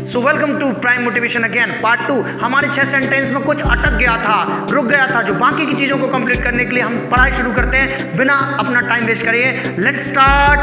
So welcome to prime motivation again part 2। हमारे 6 sentence में कुछ अटक गया था, रुक गया था, जो बाकी की चीज़ों को कंप्लीट करने के लिए हम पढ़ाई शुरू करते हैं बिना अपना टाइम वेस्ट करिए। Let's start.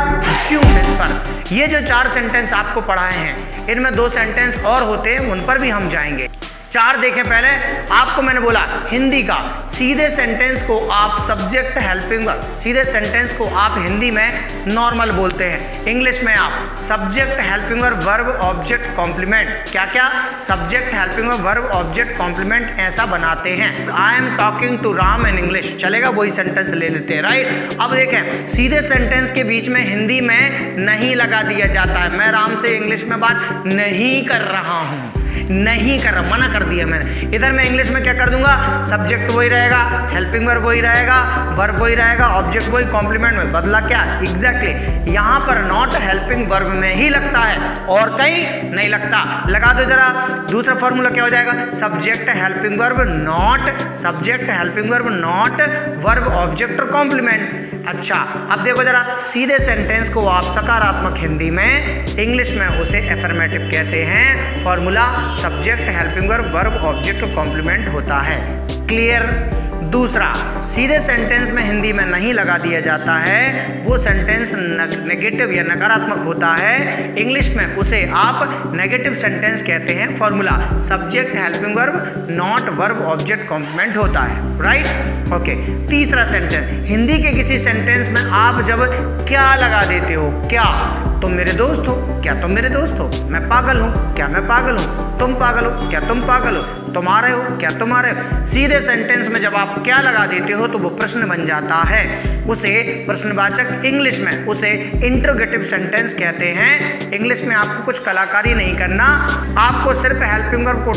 पर ये जो 4 सेंटेंस आपको पढ़ाए हैं, इनमें 2 सेंटेंस और होते हैं, उन पर भी हम जाएंगे। 4 देखें। पहले आपको मैंने बोला हिंदी का सीधे सेंटेंस को आप सब्जेक्ट हेल्पिंग वर्ब, सीधे सेंटेंस को आप हिंदी में नॉर्मल बोलते हैं, इंग्लिश में आप subject helping verb, verb object complement, क्या क्या subject helping verb, verb object complement ऐसा बनाते हैं। I am talking to Ram in English, चलेगा, वही सेंटेंस ले लेते हैं, राइट। अब देखें सीधे सेंटेंस के बीच में हिंदी में नहीं लगा दिया जाता है। मैं राम से इंग्लिश में बात नहीं कर रहा हूं, नहीं कर रहा, मना कर दिया मैंने। इधर मैं इंग्लिश में क्या कर दूंगा, सब्जेक्ट वही रहेगा, हेल्पिंग वर्ब वही रहेगा, वर्ब वही रहेगा, ऑब्जेक्ट वही, कॉम्प्लीमेंट में बदला क्या, एग्जैक्टली यहाँ पर नॉट हेल्पिंग वर्ब में ही लगता है और कहीं नहीं लगता। लगा दो जरा, दूसरा फॉर्मूला क्या हो जाएगा, subject helping verb not, subject helping verb not verb object और कॉम्प्लीमेंट। अच्छा अब देखो जरा, सीधे सेंटेंस को आप सकारात्मक हिंदी में, इंग्लिश में उसे एफर्मेटिव कहते हैं। Formula subject helping verb, verb object और कॉम्प्लीमेंट होता है। क्लियर। दूसरा, सीधे सेंटेंस में हिंदी में नहीं लगा दिया जाता है, वो सेंटेंस नेगेटिव या नकारात्मक होता है, इंग्लिश में उसे आप नेगेटिव सेंटेंस कहते हैं। Formula subject helping verb not verb object complement होता है, राइट। ओके। तीसरा सेंटेंस, हिंदी के किसी सेंटेंस में आप जब क्या लगा देते हो, क्या, तुम मेरे दोस्त हो, क्या तुम मेरे दोस्त हो, मैं पागल हूँ, क्या मैं पागल हूँ, तुम पागल हो, क्या तुम पागल हो, तुम आ रहे हो, क्या तुम आ रहे हो। सीधे सेंटेंस में जब आप क्या लगा देते हो तो वो प्रश्न बन जाता है, उसे प्रश्नवाचक, इंग्लिश में उसे इंटरोगेटिव सेंटेंस कहते हैं। इंग्लिश में आपको कुछ कलाकारी नहीं करना, आपको सिर्फ हेल्पिंग वर्ब को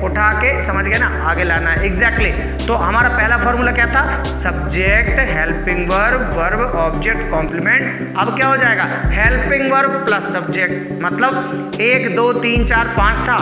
उठा के समझ गए ना, आगे लाना है, एग्जैक्टली। तो हमारा पहला फॉर्मूला क्या था, subject helping verb, verb object complement. अब क्या हो जाएगा, हेल्पिंग वर्ब प्लस सब्जेक्ट, मतलब 1 2 3 4 5 था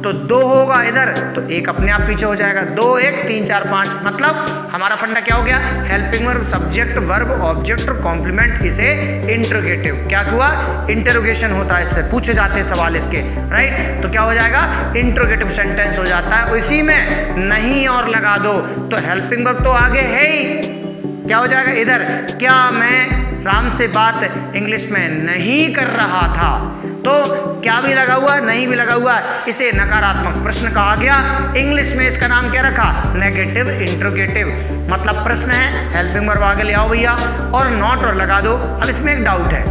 तो 2 होगा इधर, तो 1 अपने आप पीछे हो जाएगा, 2 1 3 4 5, मतलब हमारा फंडा क्या हो गया, helping verb subject verb object और कॉम्प्लीमेंट, इसे इंटरोगेटिव, क्या हुआ, इंटरोगेशन होता है, इससे पूछे जाते हैं सवाल इसके, राइट। तो क्या हो जाएगा, इंटरोगेटिव सेंटेंस हो जाता है। इसी में नहीं और लगा दो तो हेल्पिंग वर्ब तो आगे है ही, क्या हो जाएगा इधर, क्या मैं राम से बात इंग्लिश में नहीं कर रहा था, तो क्या भी लगा हुआ, नहीं भी लगा हुआ, इसे नकारात्मक प्रश्न कहा गया। इंग्लिश में इसका नाम क्या रखा, नेगेटिव इंटरोगेटिव, मतलब प्रश्न है, हेल्पिंग वर्ब आगे ले आओ भैया और नॉट और लगा दो। अब इसमें एक डाउट है,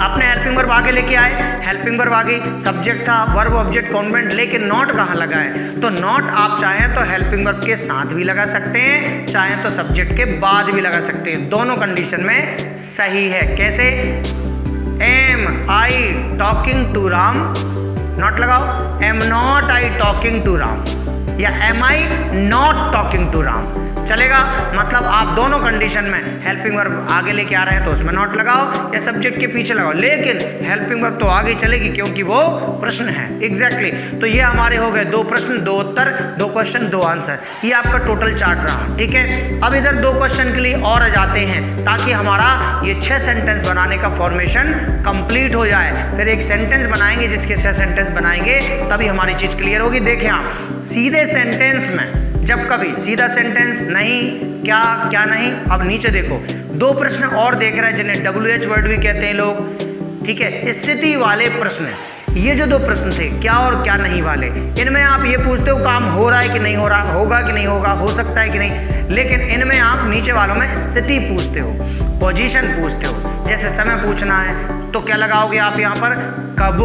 आपने हेल्पिंग वर्ब आगे लेके आए, हेल्पिंग वर्ब आगे सब्जेक्ट था, वर्ब ऑब्जेक्ट कॉम्प्लीमेंट, लेकिन नॉट कहाँ लगा है, तो नॉट आप चाहें तो हेल्पिंग वर्ब के साथ भी लगा सकते हैं, चाहें तो सब्जेक्ट के बाद भी लगा सकते हैं, दोनों कंडीशन में सही है। कैसे, am I talking to Ram, not लगाओ, am not I talking to Ram, या am I not talking to Ram, चलेगा। मतलब आप दोनों कंडीशन में हेल्पिंग वर्ब आगे लेके आ रहे हैं तो उसमें नॉट लगाओ या सब्जेक्ट के पीछे लगाओ, लेकिन हेल्पिंग वर्ब तो आगे चलेगी क्योंकि वो प्रश्न है, एग्जैक्टली। तो ये हमारे हो गए 2 प्रश्न, 2 उत्तर, 2 क्वेश्चन, 2 आंसर, ये आपका टोटल चार्ट रहा, ठीक है। अब इधर 2 क्वेश्चन के लिए और जाते हैं ताकि हमारा ये 6 सेंटेंस बनाने का फॉर्मेशन कंप्लीट हो जाए। फिर एक सेंटेंस बनाएंगे, जिसके 6 सेंटेंस बनाएंगे तभी हमारी चीज क्लियर होगी। देखें आप, सीधे सेंटेंस में जब कभी सीधा सेंटेंस नहीं, क्या क्या नहीं, अब नीचे देखो 2 प्रश्न और देख रहे हैं जिन्हें WH वर्ड भी कहते हैं लोग, ठीक है, स्थिति वाले प्रश्न। ये जो 2 प्रश्न थे, क्या और क्या नहीं वाले, इनमें आप ये पूछते हो काम हो रहा है कि नहीं हो रहा, होगा कि नहीं होगा, हो सकता है कि नहीं, लेकिन इनमें आप नीचे वालों में स्थिति पूछते हो, पोजीशन पूछते हो। जैसे समय पूछना है तो क्या लगाओगे आप यहाँ पर, कब,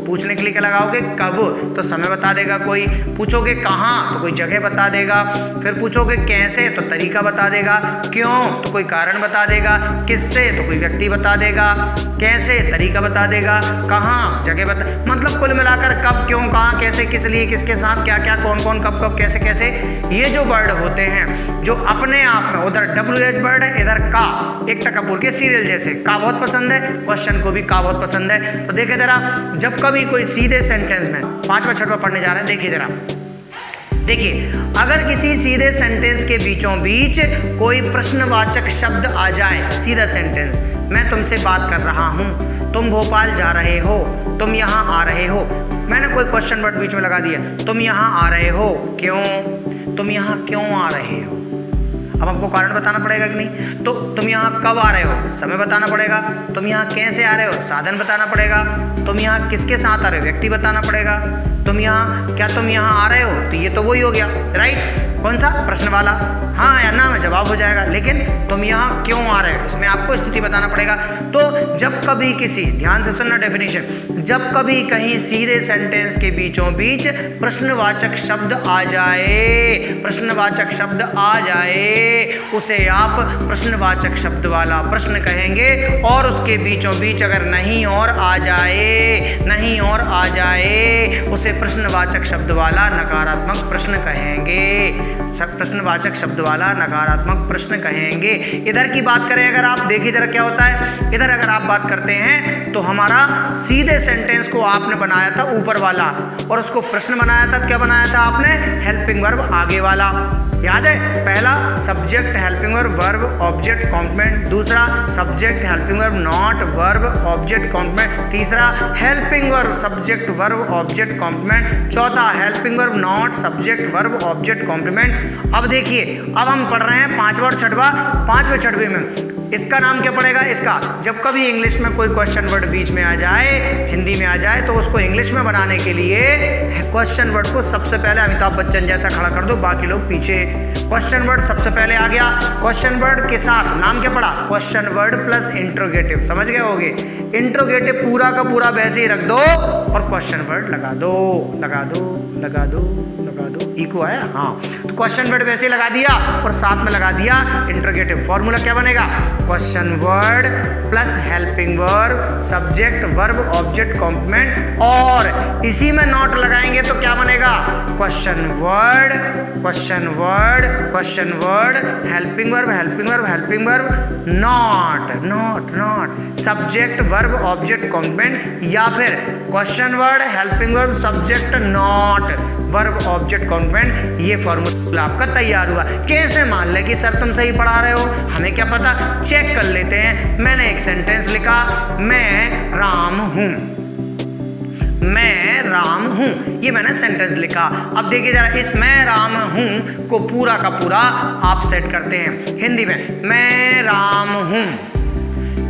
पूछने के लिए क्या लगाओगे, कब, तो समय बता देगा कोई, पूछोगे कहाँ तो कोई जगह बता देगा, फिर पूछोगे कैसे तो तरीका बता देगा, क्यों तो कोई कारण बता देगा, किससे तो कोई व्यक्ति बता देगा, कैसे तरीका बता देगा, कहाँ जगह बता, मतलब कुल मिलाकर कब, क्यों, कहाँ, कैसे, किस लिए, किसके साथ, क्या क्या, कौन कौन, कब कब, कैसे कैसे, ये जो वर्ड होते हैं जो अपने आप में, उधर WH वर्ड है, इधर का, एकता कपूर के सीरियल जैसे, का बहुत पसंद है, क्वेश्चन को भी का बहुत पसंद है। तो देखे जरा, जब कभी कोई सीधे सेंटेंस में 5वां 6वां पढ़ने जा रहे हैं, देखिए जरा, देखिए अगर किसी सीधे सेंटेंस के बीचों बीच कोई प्रश्नवाचक शब्द आ जाए, सीधा सेंटेंस मैं तुमसे बात कर रहा हूँ, तुम भोपाल जा रहे हो, तुम यहाँ आ रहे हो। मैंने कोई क्वेश्चन वर्ड बीच में लगा दिया, तुम यहाँ आ रहे हो क्यों, तुम यहाँ क्यों आ रहे हो। अब आपको कारण बताना पड़ेगा कि नहीं। तो तुम यहाँ कब आ रहे हो, समय बताना पड़ेगा। तुम यहाँ कैसे आ रहे हो, साधन बताना पड़ेगा। तुम यहाँ किसके साथ आ रहे हो, व्यक्ति बताना पड़ेगा। तुम यहाँ, क्या तुम यहाँ आ रहे हो, तो ये तो वही हो गया, राइट। कौन सा, प्रश्न वाला, हाँ या ना में जवाब हो जाएगा। लेकिन तुम यहाँ क्यों आ रहे हो, इसमें आपको स्थिति बताना पड़ेगा। तो जब कभी किसी, ध्यान से सुनना डेफिनेशन, जब कभी कहीं सीधे सेंटेंस के बीचों बीच प्रश्नवाचक शब्द आ जाए, प्रश्नवाचक शब्द आ जाए, उसे आप प्रश्नवाचक शब्द वाला प्रश्न कहेंगे। और उसके बीचों बीच अगर नहीं और आ जाए, नहीं और आ जाए, उसे प्रश्नवाचक शब्द वाला नकारात्मक प्रश्न कहेंगे। प्रश्नवाचक शब्द वाला नकारात्मक प्रश्न कहेंगे। इधर की बात करें अगर आप, देखिए जरा क्या होता है। इधर अगर आप बात करते हैं तो हमारा सीधे सेंटेंस को आपने बनाया था ऊपर वाला, और उसको प्रश्न बनाया था। क्या बनाया था आपने, हेल्पिंग वर्ब आगे वाला, याद है। पहला subject helping verb, verb object complement. दूसरा subject helping verb not verb object complement. तीसरा helping verb subject verb object complement. चौथा helping verb not subject verb object complement. अब देखिए, अब हम पढ़ रहे हैं पांचवा और छठवा। पांचवें छठवें में इसका नाम क्या पड़ेगा, इसका जब कभी इंग्लिश में कोई क्वेश्चन वर्ड बीच में आ जाए, हिंदी में आ जाए, तो उसको इंग्लिश में बनाने के लिए क्वेश्चन वर्ड को सबसे पहले अमिताभ बच्चन जैसा खड़ा कर दो, बाकी लोग पीछे। क्वेश्चन वर्ड सबसे पहले आ गया। क्वेश्चन वर्ड के साथ नाम क्या पड़ा, क्वेश्चन वर्ड प्लस इंट्रोगेटिव, समझ गए होगे। इंट्रोगेटिव पूरा का पूरा वैसे ही रख दो और क्वेश्चन वर्ड लगा दो, लगा दो, लगा दो, लगा दो। इको है, हाँ। तो क्वेश्चन वर्ड वैसे ही लगा दिया और साथ में लगा दिया इंट्रोगेटिव। फॉर्मूला क्या बनेगा, question word plus helping verb subject verb object complement, और इसी में नॉट लगाएंगे तो क्या बनेगा, question word, question word, question word, helping verb, helping verb, helping verb, not, not, not, subject verb object complement, या फिर question word helping verb subject not verb object complement. ये फॉर्मूला आपका तैयार हुआ। कैसे मान ले कि सर तुम सही पढ़ा रहे हो, हमें क्या पता, चेक कर लेते हैं। मैंने एक सेंटेंस लिखा, मैं राम हूं, मैं राम हूं, ये मैंने सेंटेंस लिखा। अब देखिए जरा, इस मैं राम हूं को पूरा का पूरा आप सेट करते हैं हिंदी में। मैं राम हूं,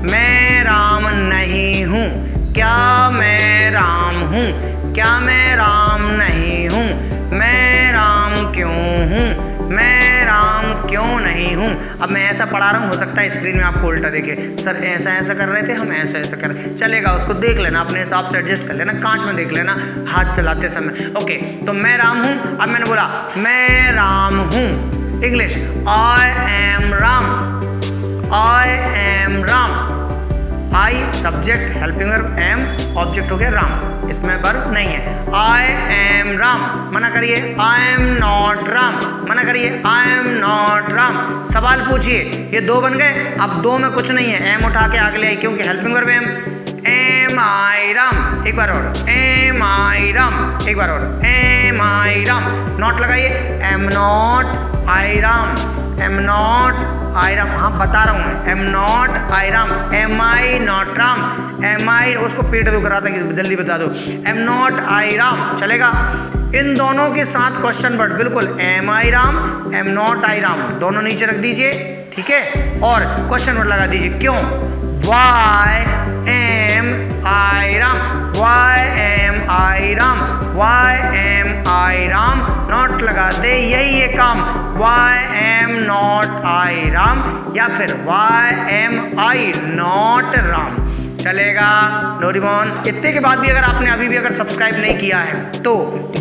मैं राम नहीं हूं, क्या मैं राम हूं, क्या मैं राम नहीं हूं, मैं राम क्यों हूं, मैं राम क्यों नहीं हूं। अब मैं ऐसा पढ़ा रहा हूं, हो सकता है स्क्रीन में आपको उल्टा देखे, सर ऐसा ऐसा कर रहे थे, हम ऐसा ऐसा कर रहे, चलेगा, उसको देख लेना, अपने हिसाब से एडजस्ट कर लेना, कांच में देख लेना हाथ चलाते समय। ओके, तो मैं राम हूं। अब मैंने बोला मैं राम हूं, English, I am Ram, I am Ram. I subject helping verb, am object हो गया राम, इसमें वर्ब नहीं है। आई एम राम, मना करिए, आई एम नॉट राम, मना करिए, आई एम नॉट राम। सवाल पूछिए, ये दो बन गए, अब दो में कुछ नहीं है, एम उठा के आगे ले आई क्योंकि helping verb am I Ram, एक बार और एम आई राम, एक बार और एम आई राम। नॉट लगाइए, am not I Ram, am not I Ram, हाँ बता रहा हूँ मैं, am not I Ram, am I not Ram, am I, उसको पेट दुख रहा था कि जल्दी बता दो, एम नॉट आई राम, चलेगा। इन दोनों के साथ क्वेश्चन वर्ड बिल्कुल, am I Ram, am not I Ram, दोनों नीचे रख दीजिए, ठीक है, और क्वेश्चन वर्ड लगा दीजिए, क्यों, why am I Ram, why am I Ram, why am I Ram, not लगा दे, यही है काम, why am not I Ram, या फिर why am I not Ram, चलेगा। डोरेमोन, इतने के बाद भी अगर आपने अभी भी अगर सब्सक्राइब नहीं किया है तो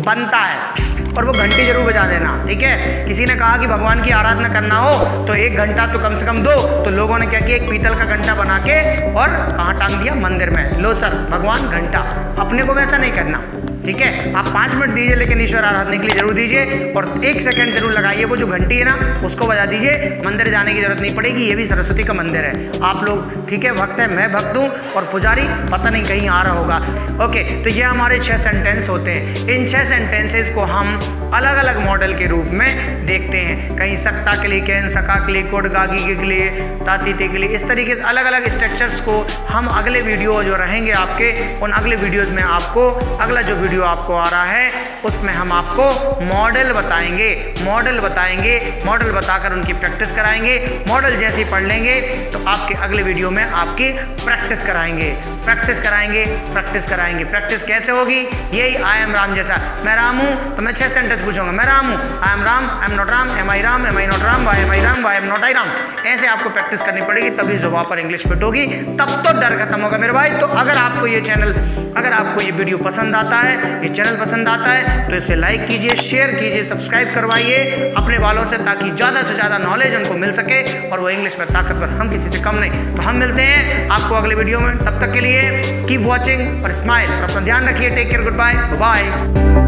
बनता है, और वो घंटे जरूर बजा देना, ठीक है। किसी ने कहा कि भगवान की आराधना करना हो तो 1 घंटा तो कम से कम दो, तो लोगों ने क्या किया, एक पीतल का घंटा बना के और कहाँ टांग दिया, मंदिर में। लो सर भगवान घंटा, अपने को वैसा नहीं करना, ठीक है, आप 5 मिनट दीजिए लेकिन ईश्वर आराधना के लिए जरूर दीजिए और 1 सेकंड जरूर लगाइए, वो जो घंटी है ना उसको बजा दीजिए। मंदिर जाने की जरूरत नहीं पड़ेगी, ये भी सरस्वती का मंदिर है। आप लोग ठीक है भक्त है, मैं भक्त हूँ और पुजारी पता नहीं कहीं आ रहा होगा। ओके, तो ये हमारे 6 सेंटेंस होते हैं। इन 6 सेंटेंसेस को हम अलग अलग मॉडल के रूप में देखते हैं। कहीं सकता के लिए, कैन सका के लिए, कोड गागी के लिए, तातीते के लिए, इस तरीके से अलग अलग स्ट्रक्चर्स को हम अगले वीडियो जो रहेंगे आपके, उन अगले वीडियोस में आपको अगला जो वीडियो आपको आ रहा है उसमें हम आपको मॉडल बताएंगे, मॉडल बताकर उनकी प्रैक्टिस कराएंगे। मॉडल जैसे ही पढ़ लेंगे तो आपके अगले वीडियो में आपकी प्रैक्टिस कराएंगे। प्रैक्टिस कैसे होगी? यही आई एम राम जैसा, मैं राम हूँ तो मैं 6 सेंटेंस पूछूंगा, मैं राम हूँ, I am Ram, I am not Ram, am I Ram, am I not Ram, why am I Ram, why am not I Ram. ऐसे आपको प्रैक्टिस करनी पड़ेगी, तभी जुबान पर इंग्लिश फिट होगी, तब तो डर खत्म होगा मेरे भाई। तो अगर आपको ये वीडियो पसंद आता है, ये चैनल पसंद आता है तो इसे लाइक कीजिए, शेयर कीजिए, सब्सक्राइब करवाइए अपने वालों से, ताकि ज़्यादा से ज़्यादा नॉलेज उनको मिल सके और वो इंग्लिश में ताकतवर, हम किसी से कम नहीं। तो हम मिलते हैं आपको अगले वीडियो में, तब तक के लिए कीप वॉचिंग और स्माइल और अपना ध्यान रखिए। Take care, good bye, bye.